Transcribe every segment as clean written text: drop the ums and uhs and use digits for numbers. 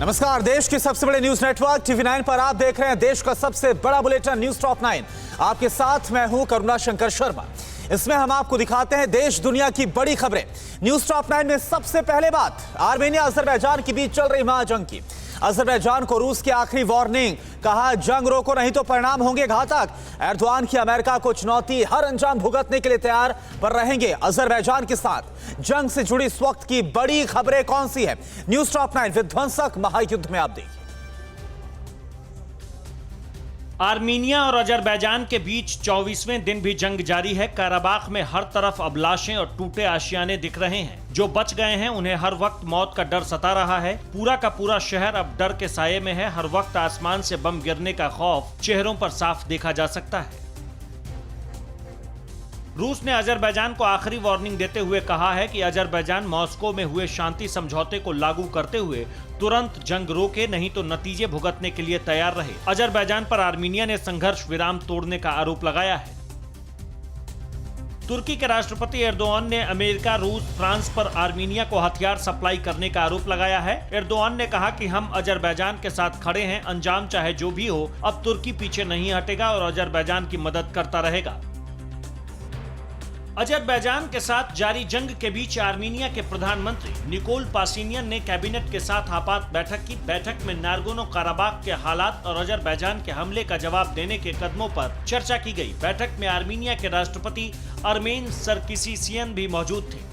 नमस्कार। देश के सबसे बड़े न्यूज नेटवर्क टीवी 9 पर आप देख रहे हैं देश का सबसे बड़ा बुलेटिन न्यूज टॉप 9। आपके साथ मैं हूं करुणा शंकर शर्मा। इसमें हम आपको दिखाते हैं देश दुनिया की बड़ी खबरें। न्यूज टॉप 9 में सबसे पहले बात आर्मेनिया अजरबैजान के बीच चल रही महाजंग की। अजरबैजान को रूस की आखिरी वार्निंग, कहा जंग रोको नहीं तो परिणाम होंगे घातक। एर्दोआन की अमेरिका को चुनौती, हर अंजाम भुगतने के लिए तैयार पर रहेंगे अजरबैजान के साथ। जंग से जुड़ी इस वक्त की बड़ी खबरें कौन सी है, न्यूज टॉप 9 विध्वंसक महायुद्ध में आप देखिए। आर्मीनिया और अजरबैजान के बीच 24वें दिन भी जंग जारी है। काराबाख में हर तरफ अब लाशें और टूटे आशियाने दिख रहे हैं। जो बच गए हैं उन्हें हर वक्त मौत का डर सता रहा है। पूरा का पूरा शहर अब डर के साये में है। हर वक्त आसमान से बम गिरने का खौफ चेहरों पर साफ देखा जा सकता है। रूस ने अजरबैजान को आखिरी वार्निंग देते हुए कहा है कि अजरबैजान मॉस्को में हुए शांति समझौते को लागू करते हुए तुरंत जंग रोके, नहीं तो नतीजे भुगतने के लिए तैयार रहे। अजरबैजान पर आर्मीनिया ने संघर्ष विराम तोड़ने का आरोप लगाया है। तुर्की के राष्ट्रपति एर्दोआन ने अमेरिका, रूस, फ्रांस पर आर्मीनिया को हथियार सप्लाई करने का आरोप लगाया है। एर्दोआन ने कहा कि हम अजरबैजान के साथ खड़े हैं, अंजाम चाहे जो भी हो, अब तुर्की पीछे नहीं हटेगा और अजरबैजान की मदद करता रहेगा। अजरबैजान के साथ जारी जंग के बीच आर्मीनिया के प्रधानमंत्री निकोल पाशिनियन ने कैबिनेट के साथ आपात बैठक की। बैठक में नागोर्नो काराबाख के हालात और अजरबैजान के हमले का जवाब देने के कदमों पर चर्चा की गई। बैठक में आर्मीनिया के राष्ट्रपति अरमेन सरकिसियन भी मौजूद थे।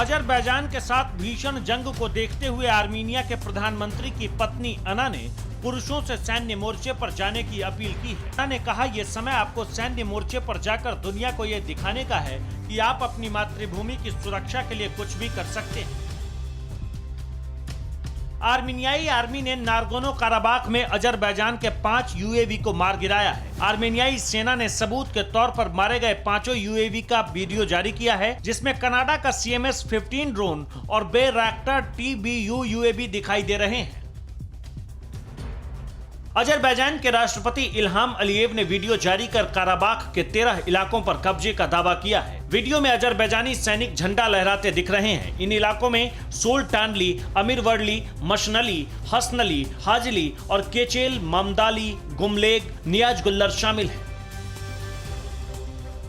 अजरबैजान के साथ भीषण जंग को देखते हुए आर्मीनिया के प्रधानमंत्री की पत्नी अना ने पुरुषों से सैन्य मोर्चे पर जाने की अपील की है। अना ने कहा, ये समय आपको सैन्य मोर्चे पर जाकर दुनिया को ये दिखाने का है कि आप अपनी मातृभूमि की सुरक्षा के लिए कुछ भी कर सकते हैं। आर्मीनियाई आर्मी ने नागोर्नो काराबाख में अजरबैजान के 5 यूएवी को मार गिराया है। आर्मीनियाई सेना ने सबूत के तौर पर मारे गए 5 यूएवी का वीडियो जारी किया है, जिसमें कनाडा का CMS-15 ड्रोन और बैरक्टार TBU यूएवी दिखाई दे रहे हैं। अजरबैजान के राष्ट्रपति इल्हाम अलीयेव ने वीडियो जारी कर काराबाख के 13 इलाकों पर कब्जे का दावा किया है। वीडियो में अजरबैजानी सैनिक झंडा लहराते दिख रहे हैं। इन इलाकों में सोलटानली, अमीरवर्ली, मशनली, हसनली, हाजली और केचेल, ममदाली, गुमलेग, नियाज गुल्लर शामिल हैं।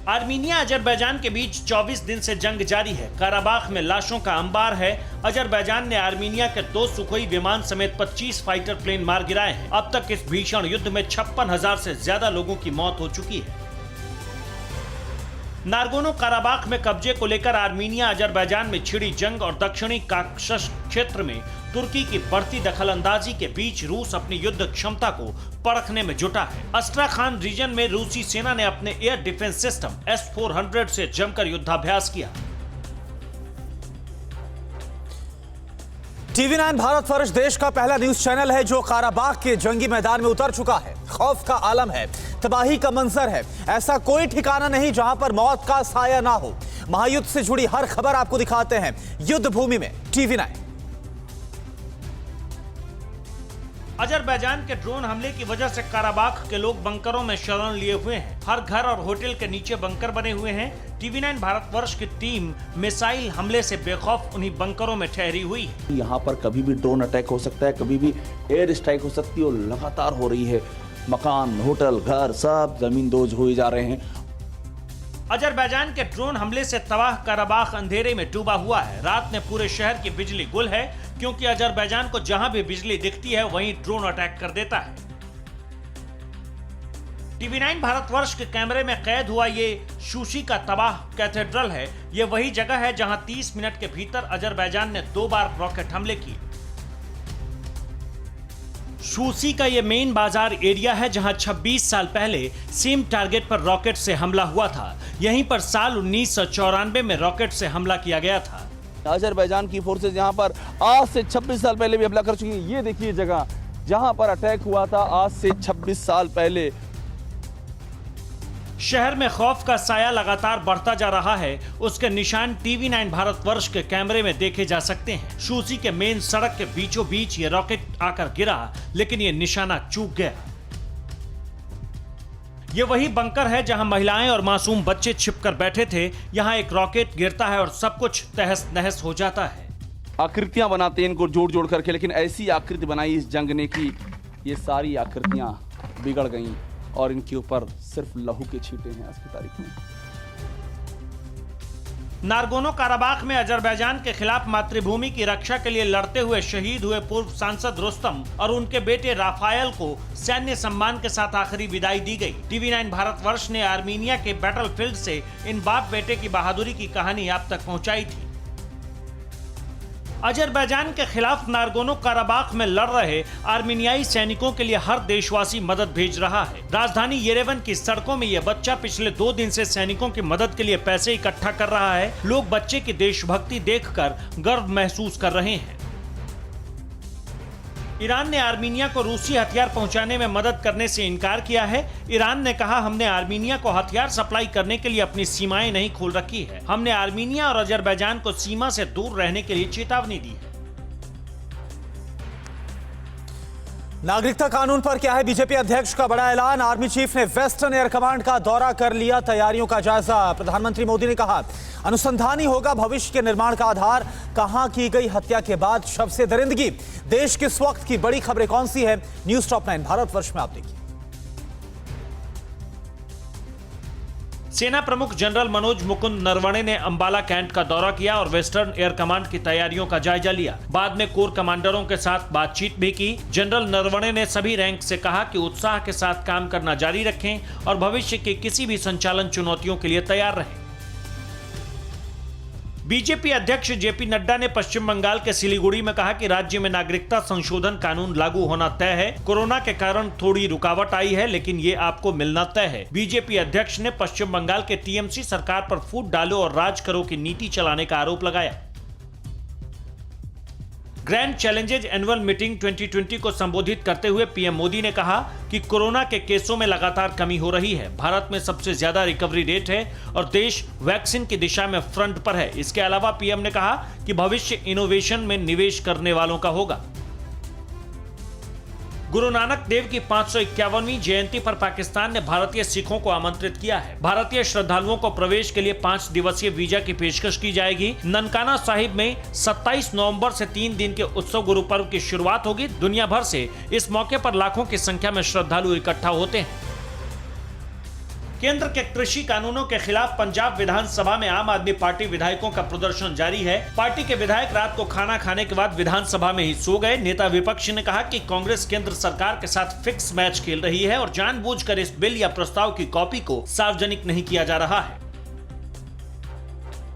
आर्मीनिया अजरबैजान के बीच 24 दिन से जंग जारी है। काराबाख में लाशों का अंबार है। अजरबैजान ने आर्मीनिया के 2 सुखोई विमान समेत 25 फाइटर प्लेन मार गिराए हैं। अब तक इस भीषण युद्ध में 56,000 से ज्यादा लोगों की मौत हो चुकी है। नागोर्नो काराबाख में कब्जे को लेकर आर्मीनिया अजरबैजान में छिड़ी जंग और दक्षिणी काकशस क्षेत्र में तुर्की की बढ़ती दखलंदाजी के बीच रूस अपनी युद्ध क्षमता को परखने में जुटा है। अस्ट्राखान रीजन में रूसी सेना ने अपने एयर डिफेंस सिस्टम S-400 से जमकर युद्धाभ्यास किया। टीवी 9 भारतवर्ष देश का पहला न्यूज चैनल है जो काराबाख के जंगी मैदान में उतर चुका है। खौफ का आलम है, तबाही का मंजर है। ऐसा कोई ठिकाना नहीं जहां पर मौत का साया ना हो। महायुद्ध से जुड़ी हर खबर आपको दिखाते हैं युद्ध भूमि में टीवी 9। अजरबैजान के ड्रोन हमले की वजह से काराबाख के लोग बंकरों में शरण लिए हुए हैं। हर घर और होटल के नीचे बंकर बने हुए हैं। टीवी 9 भारतवर्ष की टीम मिसाइल हमले से बेखौफ उन्हीं बंकरों में ठहरी हुई है। यहाँ पर कभी भी ड्रोन अटैक हो सकता है, कभी भी एयर स्ट्राइक हो सकती है और लगातार हो रही है। मकान, होटल, घर सब जमींदोज हुए जा रहे हैं। अजरबैजान के ड्रोन हमले से तबाह काराबाख अंधेरे में डूबा हुआ है। रात में पूरे शहर की बिजली गुल है, क्योंकि अजरबैजान को जहां भी बिजली दिखती है वहीं ड्रोन अटैक कर देता है। टीवी 9 भारतवर्ष के कैमरे में कैद हुआ ये शूशी का तबाह कैथेड्रल है। ये वही जगह है जहां 30 मिनट के भीतर अजरबैजान ने 2 बार रॉकेट हमले किए। शूसी का ये मेन बाजार एरिया है जहां 26 साल पहले सेम टारगेट पर रॉकेट से हमला हुआ था। यहीं पर साल 1994 में रॉकेट से हमला किया गया था। अजरबैजान की फोर्सेज यहाँ पर आज से 26 साल पहले भी हमला कर चुकी हैं। ये देखिए जगह जहां पर अटैक हुआ था आज से 26 साल पहले। शहर में खौफ का साया लगातार बढ़ता जा रहा है। उसके निशान टीवी 9 भारतवर्ष के कैमरे में देखे जा सकते हैं। शूसी के मेन सड़क के बीचों बीच ये रॉकेट आकर गिरा, लेकिन ये निशाना चूक गया। ये वही बंकर है जहां महिलाएं और मासूम बच्चे छिपकर बैठे थे। यहां एक रॉकेट गिरता है और सब कुछ तहस नहस हो जाता है। आकृतियां बनाते हैं इनको जोड़ जोड़ करके, लेकिन ऐसी आकृति बनाई इस जंग ने कि ये सारी आकृतियां बिगड़ गईं और इनके ऊपर सिर्फ लहू के छींटे हैं आज की तारीख में। नारगोनो काराबाख में अजरबैजान के खिलाफ मातृभूमि की रक्षा के लिए लड़ते हुए शहीद हुए पूर्व सांसद रुस्तम और उनके बेटे राफायल को सैन्य सम्मान के साथ आखिरी विदाई दी गई। TV9 भारतवर्ष ने आर्मीनिया के बैटलफील्ड से इन बाप बेटे की बहादुरी की कहानी आप तक पहुंचाई थी। अजरबैजान के खिलाफ नारगोनो काराबाख में लड़ रहे आर्मीनियाई सैनिकों के लिए हर देशवासी मदद भेज रहा है। राजधानी येरेवन की सड़कों में यह बच्चा पिछले 2 दिन से सैनिकों की मदद के लिए पैसे इकट्ठा कर रहा है। लोग बच्चे की देशभक्ति देखकर गर्व महसूस कर रहे हैं। ईरान ने आर्मीनिया को रूसी हथियार पहुंचाने में मदद करने से इनकार किया है। ईरान ने कहा, हमने आर्मीनिया को हथियार सप्लाई करने के लिए अपनी सीमाएं नहीं खोल रखी है। हमने आर्मीनिया और अजरबैजान को सीमा से दूर रहने के लिए चेतावनी दी है। नागरिकता कानून पर क्या है बीजेपी अध्यक्ष का बड़ा ऐलान। आर्मी चीफ ने वेस्टर्न एयर कमांड का दौरा कर लिया, तैयारियों का जायजा। प्रधानमंत्री मोदी ने कहा, अनुसंधान ही होगा भविष्य के निर्माण का आधार। कहां की गई हत्या के बाद शव से दरिंदगी। देश के इस वक्त की बड़ी खबरें कौन सी है, न्यूज टॉप 9 भारतवर्ष में आप देखिए। सेना प्रमुख जनरल मनोज मुकुंद नरवणे ने अंबाला कैंट का दौरा किया और वेस्टर्न एयर कमांड की तैयारियों का जायजा लिया। बाद में कोर कमांडरों के साथ बातचीत भी की। जनरल नरवणे ने सभी रैंक से कहा कि उत्साह के साथ काम करना जारी रखें और भविष्य की किसी भी संचालन चुनौतियों के लिए तैयार रहें। बीजेपी अध्यक्ष जेपी नड्डा ने पश्चिम बंगाल के सिलीगुड़ी में कहा कि राज्य में नागरिकता संशोधन कानून लागू होना तय है। कोरोना के कारण थोड़ी रुकावट आई है, लेकिन ये आपको मिलना तय है। बीजेपी अध्यक्ष ने पश्चिम बंगाल के टीएमसी सरकार पर फूट डालो और राज करो की नीति चलाने का आरोप लगाया। ग्रैंड चैलेंजेज एनुअल मीटिंग 2020 को संबोधित करते हुए पीएम मोदी ने कहा कि कोरोना के केसों में लगातार कमी हो रही है। भारत में सबसे ज्यादा रिकवरी रेट है और देश वैक्सीन की दिशा में फ्रंट पर है। इसके अलावा पीएम ने कहा कि भविष्य इनोवेशन में निवेश करने वालों का होगा। गुरु नानक देव की 551वीं जयंती पर पाकिस्तान ने भारतीय सिखों को आमंत्रित किया है। भारतीय श्रद्धालुओं को प्रवेश के लिए 5 दिवसीय वीजा की पेशकश की जाएगी। ननकाना साहिब में 27 नवंबर से 3 दिन के उत्सव गुरु पर्व की शुरुआत होगी। दुनिया भर से इस मौके पर लाखों की संख्या में श्रद्धालु इकट्ठा होते हैं। केंद्र के कृषि कानूनों के खिलाफ पंजाब विधानसभा में आम आदमी पार्टी विधायकों का प्रदर्शन जारी है। पार्टी के विधायक रात को खाना खाने के बाद विधानसभा में ही सो गए। नेता विपक्ष ने कहा कि कांग्रेस केंद्र सरकार के साथ फिक्स मैच खेल रही है और जानबूझकर इस बिल या प्रस्ताव की कॉपी को सार्वजनिक नहीं किया जा रहा है।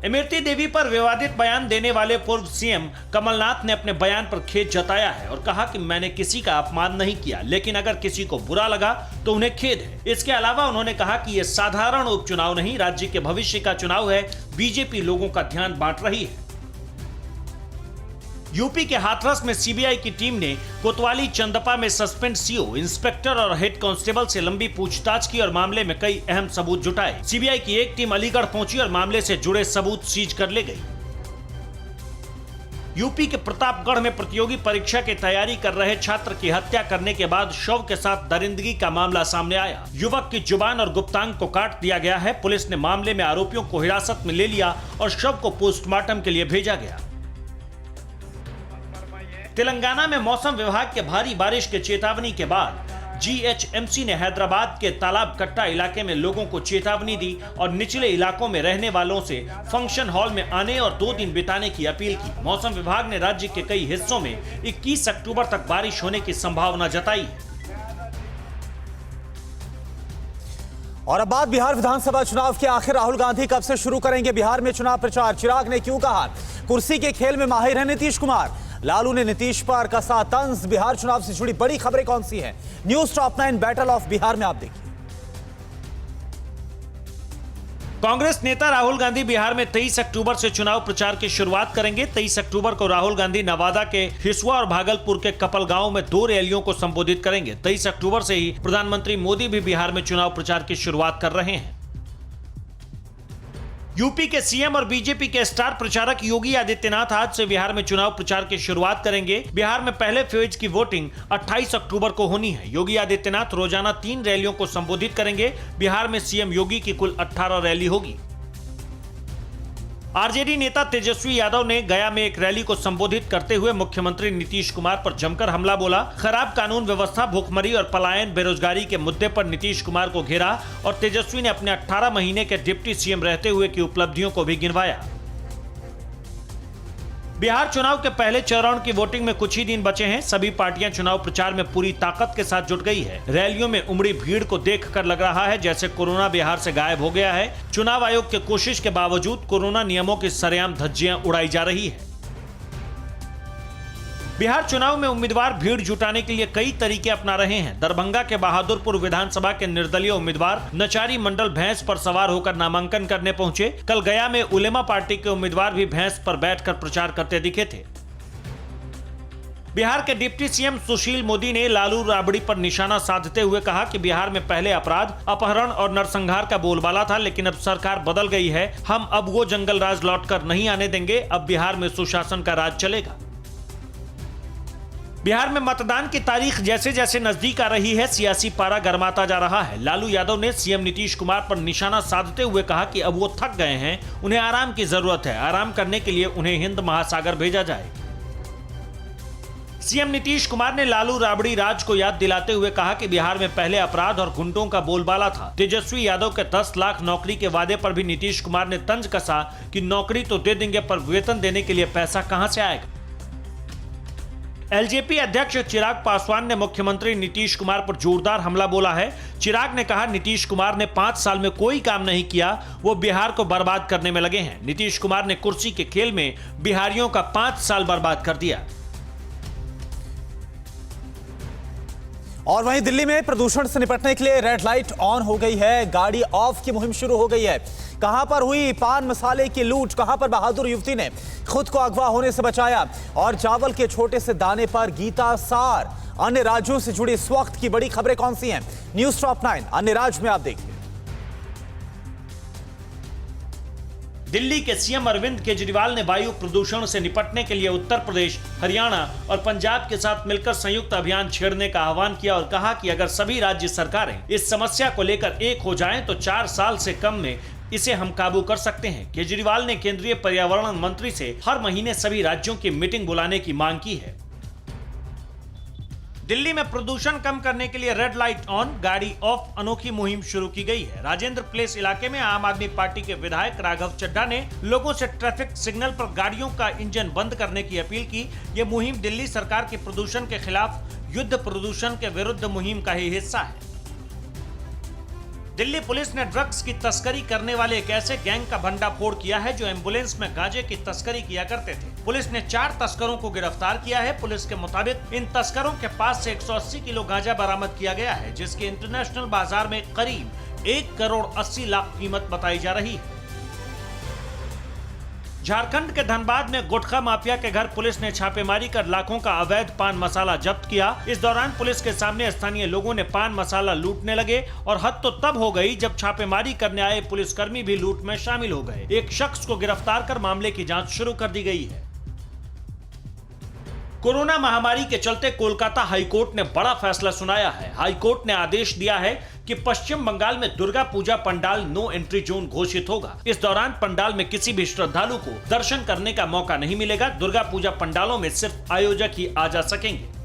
इमरती देवी पर विवादित बयान देने वाले पूर्व सीएम कमलनाथ ने अपने बयान पर खेद जताया है और कहा कि मैंने किसी का अपमान नहीं किया, लेकिन अगर किसी को बुरा लगा तो उन्हें खेद है। इसके अलावा उन्होंने कहा कि यह साधारण उपचुनाव नहीं, राज्य के भविष्य का चुनाव है। बीजेपी लोगों का ध्यान बांट रही है। यूपी के हाथरस में सीबीआई की टीम ने कोतवाली चंदपा में सस्पेंड सीओ, इंस्पेक्टर और हेड कांस्टेबल से लंबी पूछताछ की और मामले में कई अहम सबूत जुटाए। सीबीआई की एक टीम अलीगढ़ पहुंची और मामले से जुड़े सबूत सीज कर ले गई। यूपी के प्रतापगढ़ में प्रतियोगी परीक्षा की तैयारी कर रहे छात्र की हत्या करने के बाद शव के साथ दरिंदगी का मामला सामने आया। युवक की जुबान और गुप्तांग को काट दिया गया है। पुलिस ने मामले में आरोपियों को हिरासत में ले लिया और शव को पोस्टमार्टम के लिए भेजा गया। तेलंगाना में मौसम विभाग के भारी बारिश के चेतावनी के बाद जीएचएमसी ने हैदराबाद के तालाब कट्टा इलाके में लोगों को चेतावनी दी और निचले इलाकों में रहने वालों से फंक्शन हॉल में आने और 2 दिन बिताने की अपील की। मौसम विभाग ने राज्य के कई हिस्सों में 21 अक्टूबर तक बारिश होने की संभावना जताई है। और अब बात बिहार विधानसभा चुनाव के आखिर राहुल गांधी कब से शुरू करेंगे बिहार में चुनाव प्रचार। चिराग ने क्यों कहा कुर्सी के खेल में माहिर है नीतीश कुमार। लालू ने नीतीश पर कसा तंज। बिहार चुनाव से जुड़ी बड़ी खबरें कौन सी हैं, news top 9 battle of Bihar में आप देखिए। कांग्रेस नेता राहुल गांधी बिहार में 23 अक्टूबर से चुनाव प्रचार की शुरुआत करेंगे। 23 अक्टूबर को राहुल गांधी नवादा के हिसुआ और भागलपुर के कपलगांव में 2 रैलियों को संबोधित करेंगे। 23 अक्टूबर से ही प्रधानमंत्री मोदी भी बिहार में चुनाव प्रचार की शुरुआत कर रहे हैं। यूपी के सीएम और बीजेपी के स्टार प्रचारक योगी आदित्यनाथ आज से बिहार में चुनाव प्रचार की शुरुआत करेंगे। बिहार में पहले फेज की वोटिंग 28 अक्टूबर को होनी है। योगी आदित्यनाथ रोजाना 3 रैलियों को संबोधित करेंगे। बिहार में सीएम योगी की कुल 18 रैली होगी। आरजेडी नेता तेजस्वी यादव ने गया में एक रैली को संबोधित करते हुए मुख्यमंत्री नीतीश कुमार पर जमकर हमला बोला। खराब कानून व्यवस्था, भूखमरी और पलायन, बेरोजगारी के मुद्दे पर नीतीश कुमार को घेरा और तेजस्वी ने अपने 18 महीने के डिप्टी सीएम रहते हुए की उपलब्धियों को भी गिनवाया। बिहार चुनाव के पहले चरण की वोटिंग में कुछ ही दिन बचे हैं। सभी पार्टियां चुनाव प्रचार में पूरी ताकत के साथ जुट गई है। रैलियों में उमड़ी भीड़ को देखकर लग रहा है जैसे कोरोना बिहार से गायब हो गया है। चुनाव आयोग की कोशिश के बावजूद कोरोना नियमों की सरेआम धज्जियां उड़ाई जा रही है। बिहार चुनाव में उम्मीदवार भीड़ जुटाने के लिए कई तरीके अपना रहे हैं। दरभंगा के बहादुरपुर विधानसभा के निर्दलीय उम्मीदवार नचारी मंडल भैंस पर सवार होकर नामांकन करने पहुंचे। कल गया में उलेमा पार्टी के उम्मीदवार भी भैंस पर बैठकर प्रचार करते दिखे थे। बिहार के डिप्टी सीएम सुशील मोदी ने लालू राबड़ी पर निशाना साधते हुए कहा कि बिहार में पहले अपराध, अपहरण और नरसंहार का बोलबाला था, लेकिन अब सरकार बदल गई है। हम अब वो जंगल राज लौटकर नहीं आने देंगे। अब बिहार में सुशासन का राज चलेगा। बिहार में मतदान की तारीख जैसे जैसे नजदीक आ रही है, सियासी पारा गर्माता जा रहा है। लालू यादव ने सीएम नीतीश कुमार पर निशाना साधते हुए कहा कि अब वो थक गए हैं, उन्हें आराम की जरूरत है। आराम करने के लिए उन्हें हिंद महासागर भेजा जाए। सीएम नीतीश कुमार ने लालू राबड़ी राज को याद दिलाते हुए कहा कि बिहार में पहले अपराध और गुंडों का बोलबाला था। तेजस्वी यादव के 10 लाख नौकरी के वादे पर भी नीतीश कुमार ने तंज कसा कि नौकरी तो दे देंगे पर वेतन देने के लिए पैसा कहां से आएगा। एलजेपी अध्यक्ष चिराग पासवान ने मुख्यमंत्री नीतीश कुमार पर जोरदार हमला बोला है। चिराग ने कहा नीतीश कुमार ने 5 साल में कोई काम नहीं किया, वो बिहार को बर्बाद करने में लगे हैं। नीतीश कुमार ने कुर्सी के खेल में बिहारियों का 5 साल बर्बाद कर दिया। और वहीं दिल्ली में प्रदूषण से निपटने के लिए रेड लाइट ऑन हो गई है, गाड़ी ऑफ की मुहिम शुरू हो गई है। कहां पर हुई पान मसाले की लूट, कहां पर बहादुर युवती ने खुद को अगवा होने से बचाया और चावल के छोटे से दाने पर गीता सार। अन्य राज्यों से जुड़ी इस वक्त की बड़ी खबरें कौन सी हैं? न्यूज़ टॉप 9 अन्य राज्य में आप देखिए। दिल्ली के सीएम अरविंद केजरीवाल ने वायु प्रदूषण से निपटने के लिए उत्तर प्रदेश, हरियाणा और पंजाब के साथ मिलकर संयुक्त अभियान छेड़ने का आह्वान किया और कहा कि अगर सभी राज्य सरकारें इस समस्या को लेकर एक हो जाएं तो 4 साल से कम में इसे हम काबू कर सकते हैं। केजरीवाल ने केंद्रीय पर्यावरण मंत्री से हर महीने सभी राज्यों की मीटिंग बुलाने की मांग की है। दिल्ली में प्रदूषण कम करने के लिए रेड लाइट ऑन, गाड़ी ऑफ अनोखी मुहिम शुरू की गई है। राजेंद्र प्लेस इलाके में आम आदमी पार्टी के विधायक राघव चड्ढा ने लोगों से ट्रैफिक सिग्नल पर गाड़ियों का इंजन बंद करने की अपील की। ये मुहिम दिल्ली सरकार की प्रदूषण के खिलाफ युद्ध प्रदूषण के विरुद्ध मुहिम का ही हिस्सा है। दिल्ली पुलिस ने ड्रग्स की तस्करी करने वाले एक ऐसे गैंग का भंडाफोड़ किया है जो एम्बुलेंस में गांजे की तस्करी किया करते थे। पुलिस ने 4 तस्करों को गिरफ्तार किया है। पुलिस के मुताबिक इन तस्करों के पास से 180 किलो गांजा बरामद किया गया है, जिसकी इंटरनेशनल बाजार में करीब 1 करोड़ 80 लाख कीमत बताई जा रही है। झारखंड के धनबाद में गुटखा माफिया के घर पुलिस ने छापेमारी कर लाखों का अवैध पान मसाला जब्त किया। इस दौरान पुलिस के सामने स्थानीय लोगों ने पान मसाला लूटने लगे और हद तो तब हो गई जब छापेमारी करने आए पुलिसकर्मी भी लूट में शामिल हो गए। एक शख्स को गिरफ्तार कर मामले की जांच शुरू कर दी गई है। कोरोना महामारी के चलते कोलकाता हाईकोर्ट ने बड़ा फैसला सुनाया है। हाईकोर्ट ने आदेश दिया है कि पश्चिम बंगाल में Durga Puja pandal no entry zone घोषित होगा। इस दौरान पंडाल में किसी भी श्रद्धालु को दर्शन करने का मौका नहीं मिलेगा। दुर्गा पूजा पंडालों में सिर्फ आयोजक ही आ जा सकेंगे।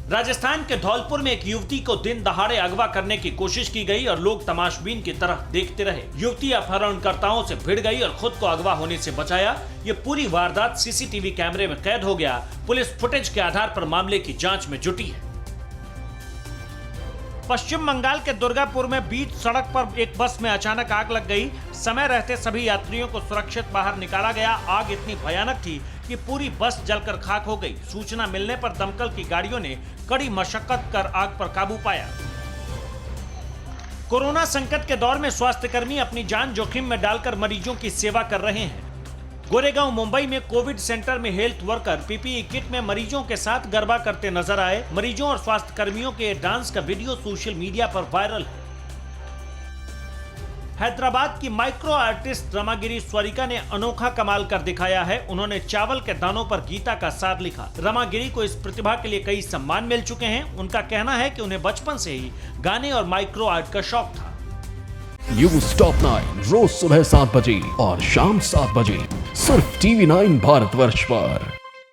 राजस्थान के धौलपुर में एक युवती को दिन दहाड़े अगवा करने की कोशिश की गई और लोग तमाशबीन की तरह देखते रहे। युवती अपहरणकर्ताओं से भिड़ गई और खुद को अगवा होने से बचाया। ये पूरी वारदात सीसीटीवी कैमरे में कैद हो गया। पुलिस फुटेज के आधार पर मामले की जांच में जुटी है। पश्चिम बंगाल के दुर्गापुर में बीच सड़क पर एक बस में अचानक आग लग गई। समय रहते सभी यात्रियों को सुरक्षित बाहर निकाला गया। आग इतनी भयानक थी कि पूरी बस जलकर खाक हो गई। सूचना मिलने पर दमकल की गाड़ियों ने कड़ी मशक्कत कर आग पर काबू पाया। कोरोना संकट के दौर में स्वास्थ्यकर्मी अपनी जान जोखिम में डालकर मरीजों की सेवा कर रहे हैं। गोरेगांव मुंबई में कोविड सेंटर में हेल्थ वर्कर पीपीई किट में मरीजों के साथ गरबा करते नजर आए। मरीजों और स्वास्थ्य कर्मियों के डांस का वीडियो सोशल मीडिया पर वायरल है। हैदराबाद की माइक्रो आर्टिस्ट रमागिरी स्वरिका ने अनोखा कमाल कर दिखाया है। उन्होंने चावल के दानों पर गीता का सार लिखा। रमागिरी को इस प्रतिभा के लिए कई सम्मान मिल चुके हैं। उनका कहना है कि उन्हें बचपन से ही गाने और माइक्रो आर्ट का शौक था। न्यूज़ टॉप 9 रोज सुबह 7 बजे और शाम 7 बजे सिर्फ TV9 भारतवर्ष पर।